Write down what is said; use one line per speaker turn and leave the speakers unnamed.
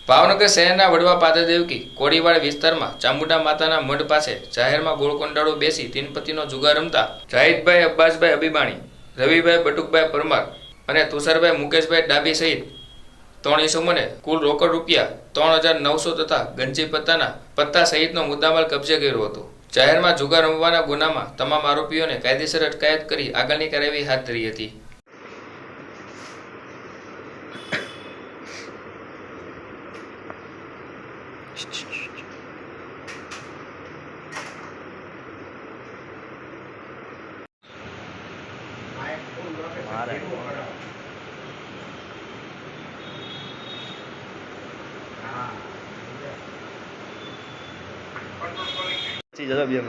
ભાવનગર શહેરના વડવા પાદરદેવકી કોળીવાડ વિસ્તારમાં ચામુંડા માતાના મઢ પાસે જાહેરમાં ગોળકોંડાળો બેસી તીનપતિનો જુગાર રમતા જાહિદભાઈ અબ્બાસભાઈ અબીબાણી, રવિભાઈ બટુકભાઈ પરમાર અને તુષારભાઈ મુકેશભાઈ ડાબી સહિત 3 ઇસમોને કુલ રોકડ રૂપિયા 3,900 તથા ગંજી પત્તા સહિતનો મુદ્દામાલ કબજે કર્યો હતો। જાહેરમાં જુગાર રમવાના ગુનામાં તમામ આરોપીઓને કાયદેસર અટકાયત કરી આગળની કાર્યવાહી હાથ ધરી હતી।
Sí, ya bien.